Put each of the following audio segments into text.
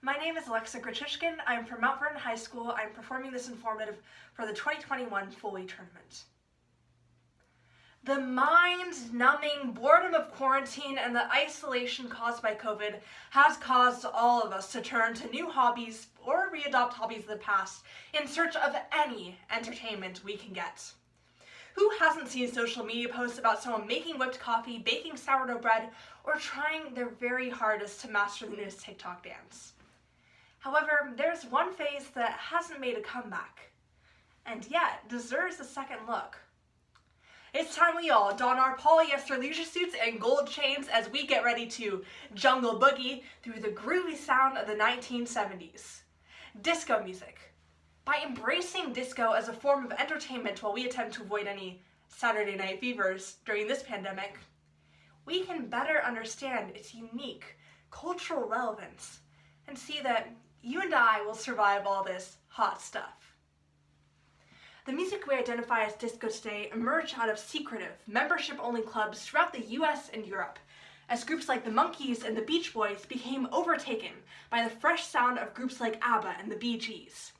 My name is Grechishkin. I'm from Mount Vernon High School. I'm performing this informative for the 2021 Foley tournament. The mind-numbing boredom of quarantine and the isolation caused by COVID has caused all of us to turn to new hobbies or readopt hobbies of the past in search of any entertainment we can get. Who hasn't seen social media posts about someone making whipped coffee, baking sourdough bread, or trying their very hardest to master the newest TikTok dance? However, there's one phase that hasn't made a comeback, and yet deserves a second look. It's time we all don our polyester leisure suits and gold chains as we get ready to jungle boogie through the groovy sound of the 1970s. Disco music. By embracing disco as a form of entertainment while we attempt to avoid any Saturday night fevers during this pandemic, we can better understand its unique cultural relevance and see that you and I will survive all this hot stuff. The music we identify as disco today emerged out of secretive, membership-only clubs throughout the US and Europe, as groups like the Monkees and the Beach Boys became overtaken by the fresh sound of groups like ABBA and the Bee Gees.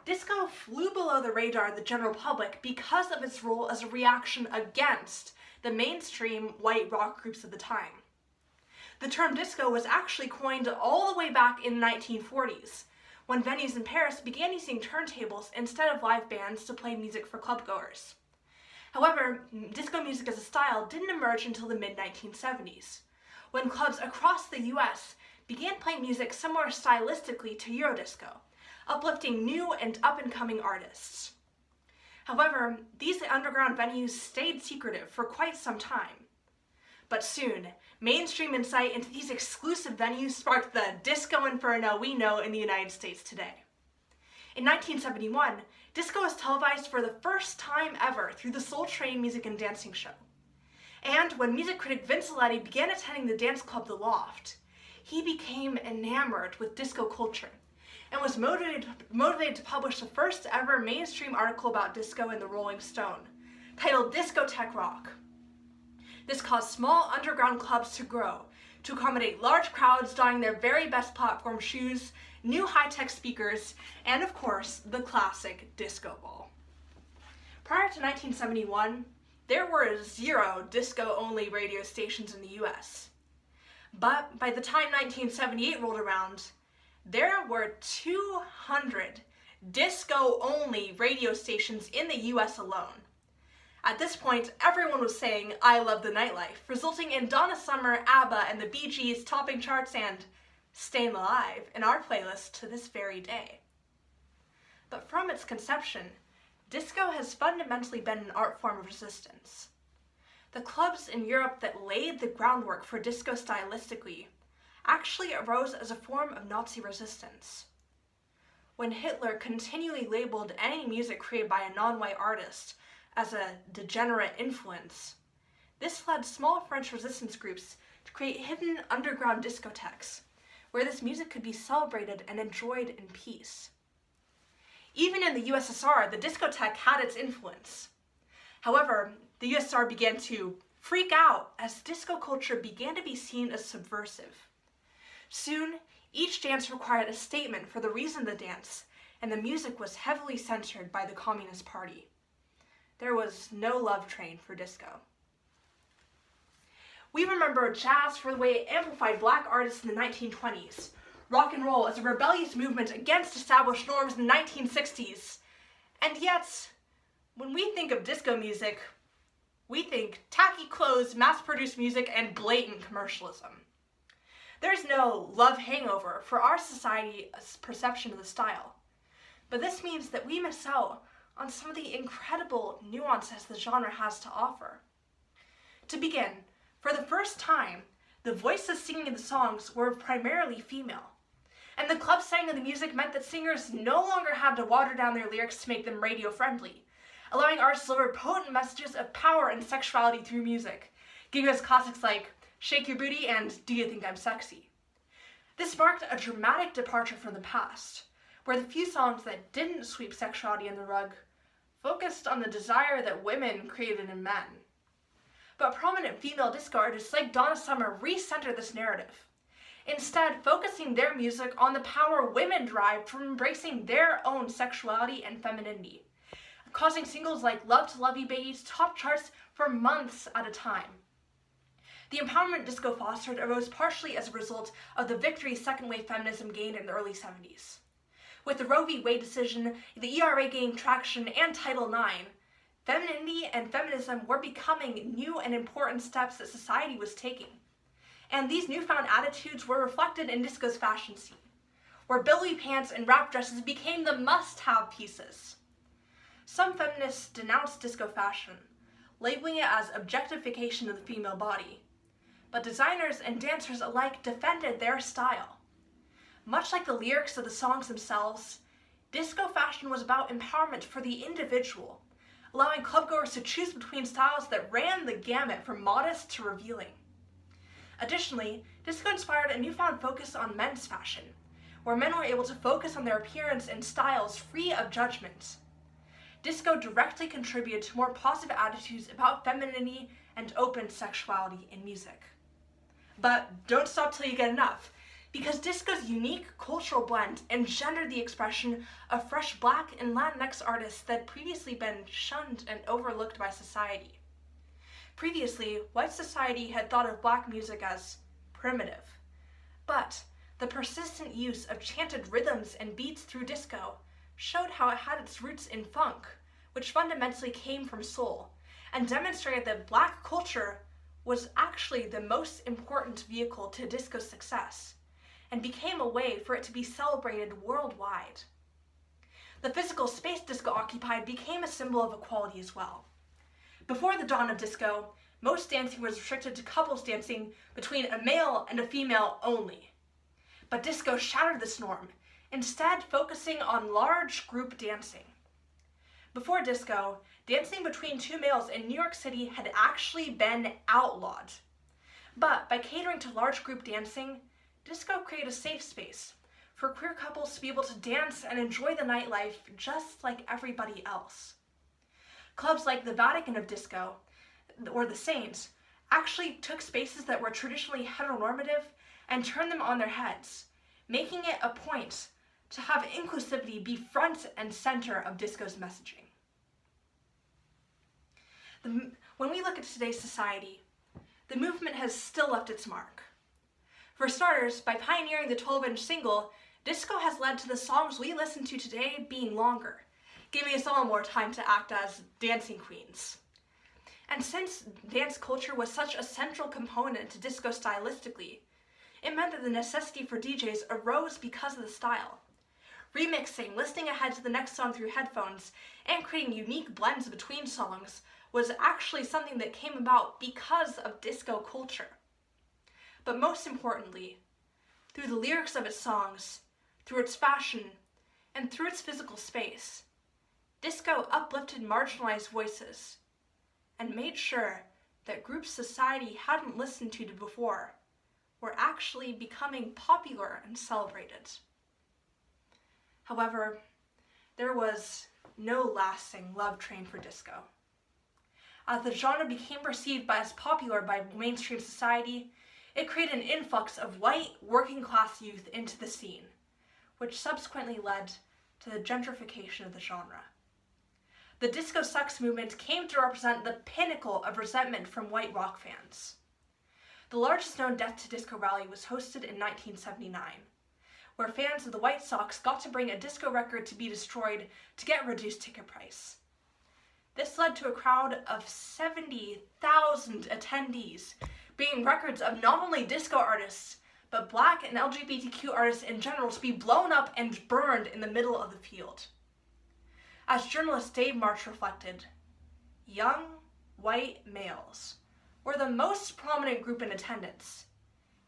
Disco flew below the radar of the general public because of its role as a reaction against the mainstream white rock groups of the time. The term disco was actually coined all the way back in the 1940s, when venues in Paris began using turntables instead of live bands to play music for clubgoers. However, disco music as a style didn't emerge until the mid-1970s, when clubs across the US began playing music similar stylistically to Eurodisco, uplifting new and up-and-coming artists. However, these underground venues stayed secretive for quite some time. But soon, mainstream insight into these exclusive venues sparked the disco inferno we know in the United States today. In 1971, disco was televised for the first time ever through the Soul Train music and dancing show. And when music critic Vince Aletti began attending the dance club The Loft, he became enamored with disco culture and was motivated to publish the first ever mainstream article about disco in the Rolling Stone, titled Discotheque Rock. This caused small underground clubs to grow, to accommodate large crowds donning their very best platform shoes, new high-tech speakers, and of course, the classic disco ball. Prior to 1971, there were 0 disco-only radio stations in the US. But by the time 1978 rolled around, there were 200 disco-only radio stations in the US alone. At this point, everyone was saying, "I love the nightlife," resulting in Donna Summer, ABBA, and the Bee Gees topping charts and staying alive in our playlist to this very day. But from its conception, disco has fundamentally been an art form of resistance. The clubs in Europe that laid the groundwork for disco stylistically actually arose as a form of Nazi resistance. When Hitler continually labeled any music created by a non-white artist as a degenerate influence, this led small French resistance groups to create hidden underground discotheques, where this music could be celebrated and enjoyed in peace. Even in the USSR, the discotheque had its influence. However, the USSR began to freak out as disco culture began to be seen as subversive. Soon, each dance required a statement for the reason of the dance, and the music was heavily censored by the Communist Party. There was no love train for disco. We remember jazz for the way it amplified black artists in the 1920s, rock and roll as a rebellious movement against established norms in the 1960s, and yet, when we think of disco music, we think tacky clothes, mass-produced music, and blatant commercialism. There's no love hangover for our society's perception of the style, but this means that we miss out on some of the incredible nuances the genre has to offer. To begin, for the first time, the voices singing the songs were primarily female, and the club sang of the music meant that singers no longer had to water down their lyrics to make them radio-friendly, allowing artists to deliver potent messages of power and sexuality through music, giving us classics like Shake Your Booty and Do You Think I'm Sexy? This marked a dramatic departure from the past, where the few songs that didn't sweep sexuality under the rug focused on the desire that women created in men. But prominent female disco artists like Donna Summer re-centered this narrative, instead focusing their music on the power women derive from embracing their own sexuality and femininity, causing singles like Love to Love You Baby to top charts for months at a time. The empowerment disco fostered arose partially as a result of the victory second wave feminism gained in the early 70s. With the Roe v. Wade decision, the ERA gaining traction, and Title IX, femininity and feminism were becoming new and important steps that society was taking. And these newfound attitudes were reflected in disco's fashion scene, where billowy pants and wrap dresses became the must-have pieces. Some feminists denounced disco fashion, labeling it as objectification of the female body, but designers and dancers alike defended their style. Much like the lyrics of the songs themselves, disco fashion was about empowerment for the individual, allowing clubgoers to choose between styles that ran the gamut from modest to revealing. Additionally, disco inspired a newfound focus on men's fashion, where men were able to focus on their appearance and styles free of judgment. Disco directly contributed to more positive attitudes about femininity and open sexuality in music. But don't stop till you get enough, because disco's unique cultural blend engendered the expression of fresh Black and Latinx artists that had previously been shunned and overlooked by society. Previously, white society had thought of Black music as primitive, but the persistent use of chanted rhythms and beats through disco showed how it had its roots in funk, which fundamentally came from soul, and demonstrated that Black culture was actually the most important vehicle to disco's success, and became a way for it to be celebrated worldwide. The physical space disco occupied became a symbol of equality as well. Before the dawn of disco, most dancing was restricted to couples dancing between a male and a female only. But disco shattered this norm, instead focusing on large group dancing. Before disco, dancing between two males in New York City had actually been outlawed. But by catering to large group dancing, disco created a safe space for queer couples to be able to dance and enjoy the nightlife just like everybody else. Clubs like the Vatican of Disco, or the Saints, actually took spaces that were traditionally heteronormative and turned them on their heads, making it a point to have inclusivity be front and center of disco's messaging. When we look at today's society, the movement has still left its mark. For starters, by pioneering the 12-inch single, disco has led to the songs we listen to today being longer, giving us all more time to act as dancing queens. And since dance culture was such a central component to disco stylistically, it meant that the necessity for DJs arose because of the style. Remixing, listening ahead to the next song through headphones, and creating unique blends between songs was actually something that came about because of disco culture. But most importantly, through the lyrics of its songs, through its fashion, and through its physical space, disco uplifted marginalized voices and made sure that groups society hadn't listened to before were actually becoming popular and celebrated. However, there was no lasting love train for disco. As the genre became perceived as popular by mainstream society, it created an influx of white, working-class youth into the scene, which subsequently led to the gentrification of the genre. The disco sucks movement came to represent the pinnacle of resentment from white rock fans. The largest known Death to Disco rally was hosted in 1979, where fans of the White Sox got to bring a disco record to be destroyed to get a reduced ticket price. This led to a crowd of 70,000 attendees, bringing records of not only disco artists, but Black and LGBTQ artists in general to be blown up and burned in the middle of the field. As journalist Dave March reflected, young, white males were the most prominent group in attendance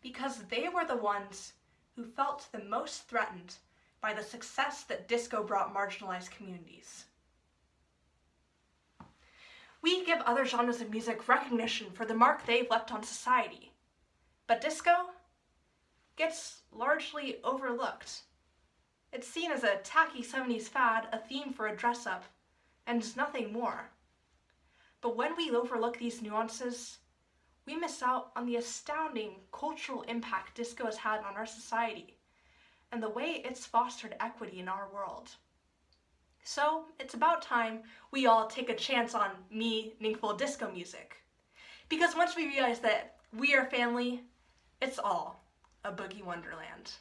because they were the ones who felt the most threatened by the success that disco brought marginalized communities. We give other genres of music recognition for the mark they've left on society, but disco gets largely overlooked. It's seen as a tacky 70s fad, a theme for a dress-up, and nothing more. But when we overlook these nuances, we miss out on the astounding cultural impact disco has had on our society and the way it's fostered equity in our world. So it's about time we all take a chance on meaningful disco music. Because once we realize that we are family, it's all a boogie wonderland.